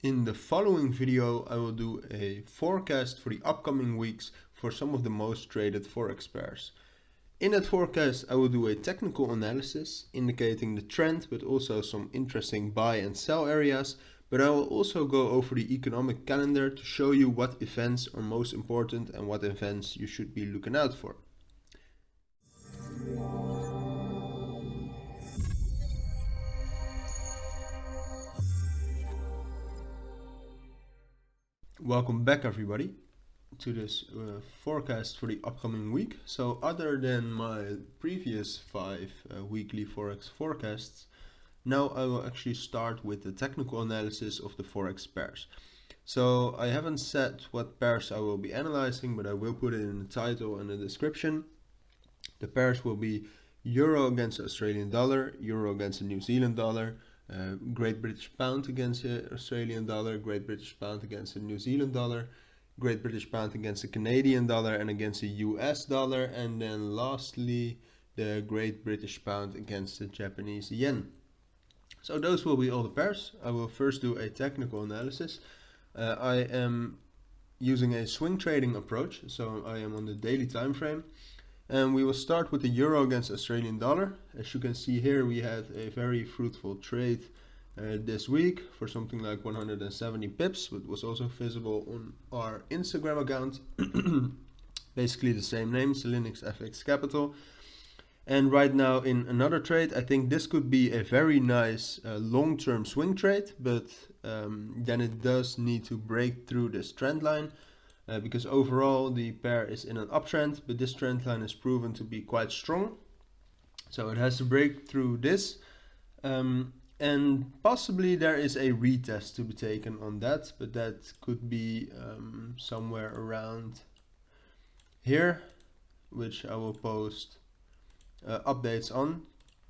In the following video, I will do a forecast for the upcoming weeks for some of the most traded Forex pairs. In that forecast, I will do a technical analysis indicating the trend, but also some interesting buy and sell areas. But I will also go over the economic calendar to show you what events are most important and what events you should be looking out for. Welcome back, everybody, to this forecast for the upcoming week. So other than my previous 5 weekly Forex forecasts, now I will actually start with the technical analysis of the Forex pairs. So I haven't said what pairs I will be analyzing, but I will put it in the title and the description. The pairs will be Euro against the Australian dollar, Euro against the New Zealand dollar, Great British Pound against the Australian dollar, Great British Pound against the New Zealand dollar, Great British Pound against the Canadian dollar and against the US dollar, and then lastly the Great British Pound against the Japanese yen. So those will be all the pairs. I will first do a technical analysis. I am using a swing trading approach, so I am on the daily time frame. And we will start with the Euro against Australian dollar. As you can see here, we had a very fruitful trade this week for something like 170 pips, but was also visible on our Instagram account. Basically the same name, Cilinix FX Capital. And right now in another trade, I think this could be a very nice long-term swing trade, but then it does need to break through this trend line. Because overall the pair is in an uptrend, but this trend line is proven to be quite strong. So it has to break through this. And possibly there is a retest to be taken on that, but that could be somewhere around here, which I will post updates on.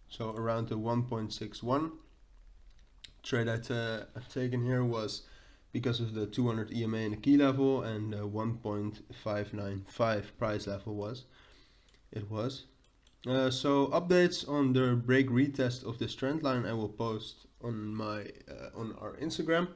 So around the 1.61 trade I've taken here was because of the 200 EMA in the key level and 1.595 price level was. So updates on the break retest of this trend line I will post on my on our Instagram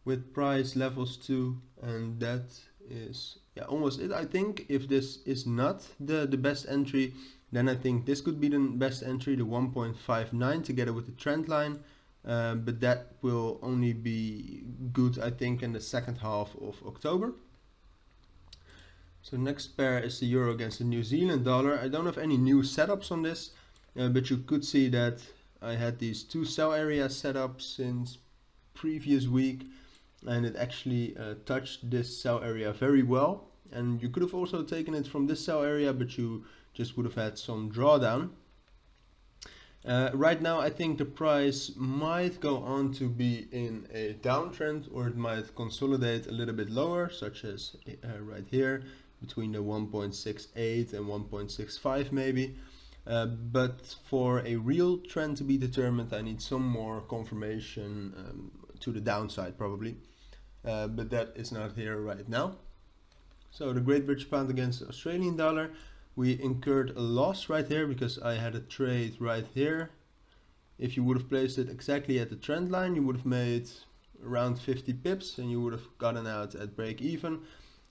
with price levels too, and that is almost it. I think if this is not the best entry, then I think this could be the best entry, the 1.59 together with the trend line. But that will only be good, I think, in the second half of October. So next pair is the Euro against the New Zealand dollar. I don't have any new setups on this, but you could see that I had these 2 sell areas set up since previous week, and it actually touched this sell area very well. And you could have also taken it from this sell area, but you just would have had some drawdown. Right now I think the price might go on to be in a downtrend, or it might consolidate a little bit lower, such as right here between the 1.68 and 1.65 maybe. But for a real trend to be determined, I need some more confirmation to the downside probably, but that is not here right now. So the Great British Pound against the Australian dollar, we incurred a loss right here because I had a trade right here. If you would have placed it exactly at the trend line, you would have made around 50 pips and you would have gotten out at break even.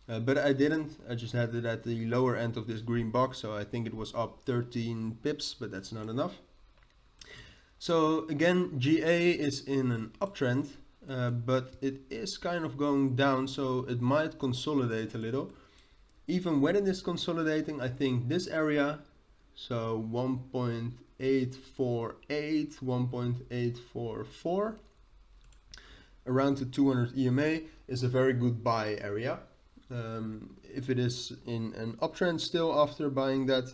But I didn't. I just had it at the lower end of this green box, so I think it was up 13 pips, but that's not enough. So again, GA is in an uptrend, but it is kind of going down, so it might consolidate a little. Even when it is consolidating, I think this area, so 1.848, 1.844, around the 200 EMA is a very good buy area. If it is in an uptrend still after buying that,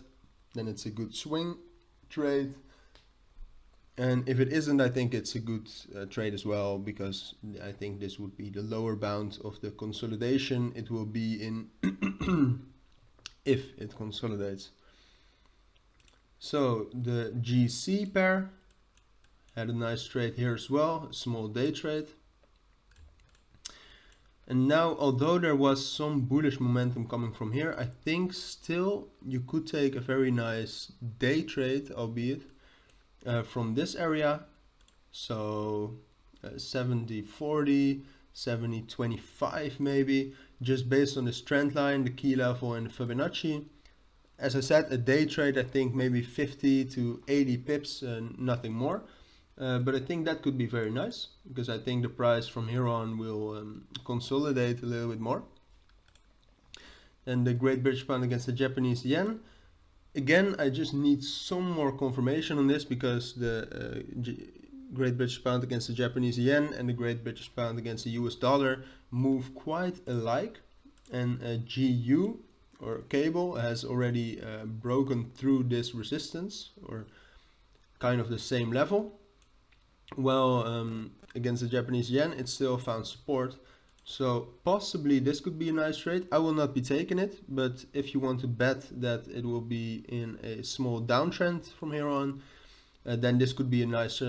then it's a good swing trade. And if it isn't, I think it's a good trade as well, because I think this would be the lower bound of the consolidation it will be in if it consolidates. So the GC pair had a nice trade here as well, a small day trade. And now, although there was some bullish momentum coming from here, I think still you could take a very nice day trade, albeit from this area. So 70.40 70.25 maybe, just based on this trend line, the key level and the Fibonacci. As I said, a day trade, I think maybe 50 to 80 pips and nothing more. But I think that could be very nice, because I think the price from here on will consolidate a little bit more. And the Great British Pound against the Japanese Yen. Again, I just need some more confirmation on this, because the Great British Pound against the Japanese Yen and the Great British Pound against the US dollar move quite alike. And GU or cable has already broken through this resistance, or kind of the same level. Well, against the Japanese yen, it still found support. So possibly this could be a nice trade. I will not be taking it, but if you want to bet that it will be in a small downtrend from here on, then this could be a nice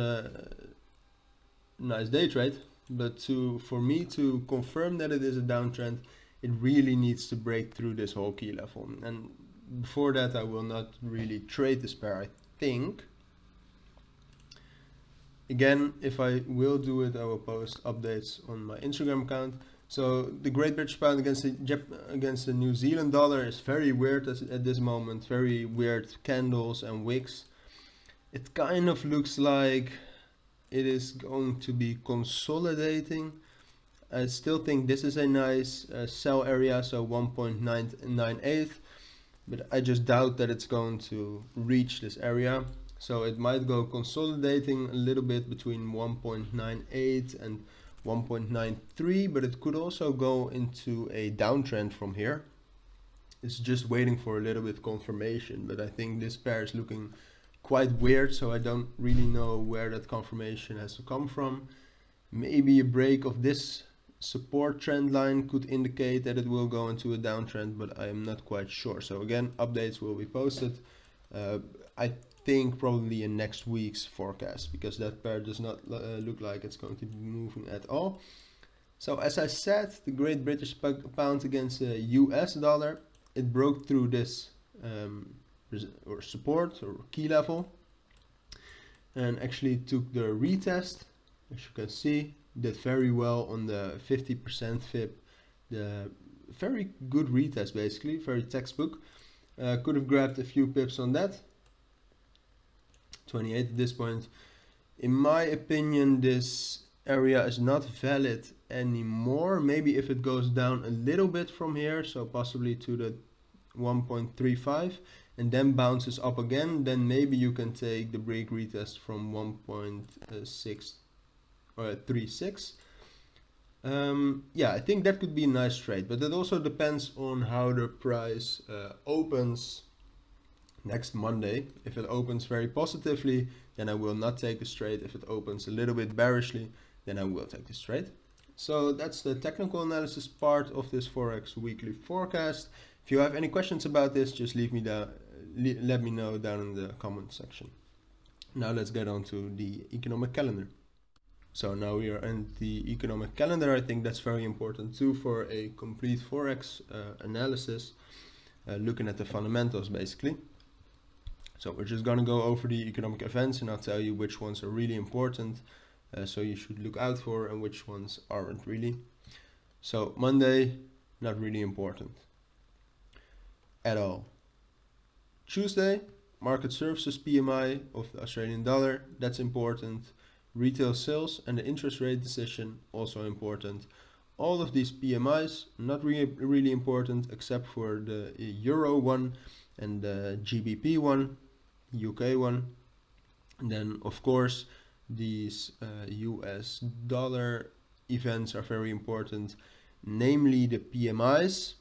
nice day trade. But for me to confirm that it is a downtrend, it really needs to break through this whole key level. And before that, I will not really trade this pair, I think. Again, if I will do it, I will post updates on my Instagram account. So the Great British Pound against the New Zealand dollar is very weird at this moment. Very weird candles and wicks. It kind of looks like it is going to be consolidating. I still think this is a nice sell area, so 1.998. But I just doubt that it's going to reach this area. So it might go consolidating a little bit between 1.98 and 1.93, but it could also go into a downtrend from here. It's just waiting for a little bit confirmation, but I think this pair is looking quite weird, so I don't really know where that confirmation has to come from. Maybe a break of this support trend line could indicate that it will go into a downtrend, but I am not quite sure. So again, updates will be posted. I think probably in next week's forecast, because that pair does not look like it's going to be moving at all. So as I said, the Great British Pound against the US dollar, it broke through this or support or key level and actually took the retest. As you can see, did very well on the 50% fib. The very good retest, basically, very textbook. Could have grabbed a few pips on that. 28 at this point. In my opinion, this area is not valid anymore. Maybe if it goes down a little bit from here, so possibly to the 1.35 and then bounces up again, then maybe you can take the break retest from 1.6 or 36. Yeah, I think that could be a nice trade, but it also depends on how the price opens next Monday. If it opens very positively, then I will not take this trade. If it opens a little bit bearishly, then I will take this trade. So that's the technical analysis part of this Forex weekly forecast. If you have any questions about this, just let me know down in the comment section. Now let's get on to the economic calendar. So now we are in the economic calendar. I think that's very important too for a complete Forex analysis, looking at the fundamentals basically. So we're just going to go over the economic events and I'll tell you which ones are really important, so you should look out for, and which ones aren't really. So Monday, not really important at all. Tuesday, market services PMI of the Australian dollar, that's important. Retail sales and the interest rate decision, also important. All of these PMIs, not really important except for the Euro one and the GBP one, UK one. And then of course these US dollar events are very important, namely the PMIs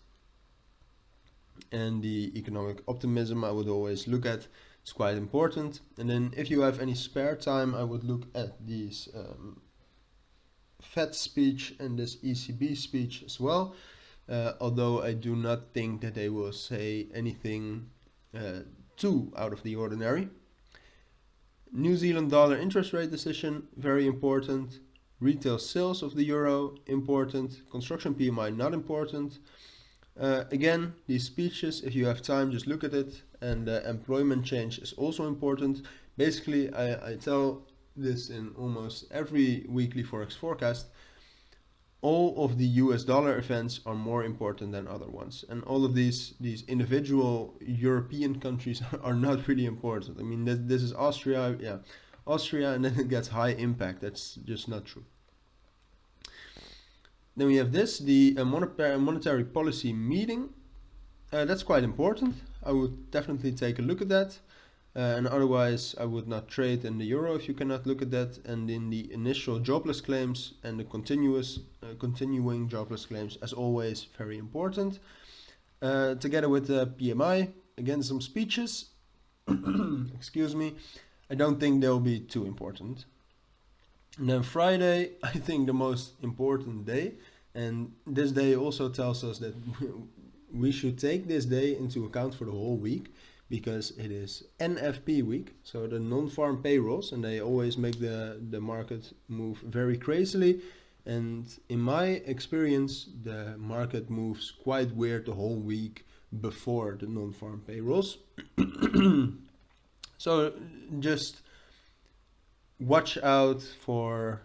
and the economic optimism. I would always look at. It's quite important. And then if you have any spare time, I would look at these Fed speech and this ECB speech as well, although I do not think that they will say anything too out of the ordinary. New Zealand dollar interest rate decision, very important. Retail sales of the euro, important. Construction PMI, not important. Again, these speeches, if you have time, just look at it. And employment change is also important. Basically, I tell this in almost every weekly Forex forecast. all of the US dollar events are more important than other ones, and all of these individual European countries are not really important. I mean, this is Austria, yeah, Austria, and then it gets high impact. That's just not true. Then we have this, the monetary policy meeting. That's quite important. I would definitely take a look at that. And otherwise, I would not trade in the euro if you cannot look at that. And in the initial jobless claims and the continuing jobless claims, as always, very important. Together with the PMI, again, some speeches. Excuse me. I don't think they'll be too important. And then Friday, I think the most important day. And this day also tells us that we should take this day into account for the whole week, because it is NFP week, so the non-farm payrolls, and they always make the market move very crazily. And in my experience, the market moves quite weird the whole week before the non-farm payrolls. So just watch out for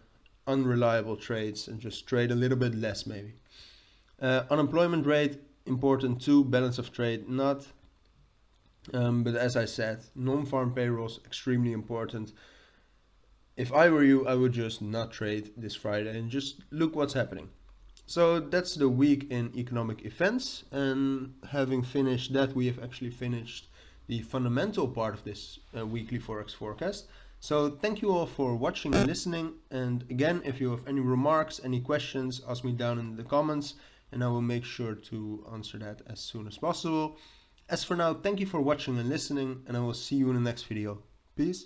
unreliable trades and just trade a little bit less maybe. Unemployment rate, important too, balance of trade, not. But as I said, non-farm payrolls, extremely important. If I were you, I would just not trade this Friday and just look what's happening. So that's the week in economic events. And having finished that, we have actually finished the fundamental part of this weekly Forex forecast. So thank you all for watching and listening. And again, if you have any remarks, any questions, ask me down in the comments, and I will make sure to answer that as soon as possible. As for now, thank you for watching and listening, and I will see you in the next video. Peace.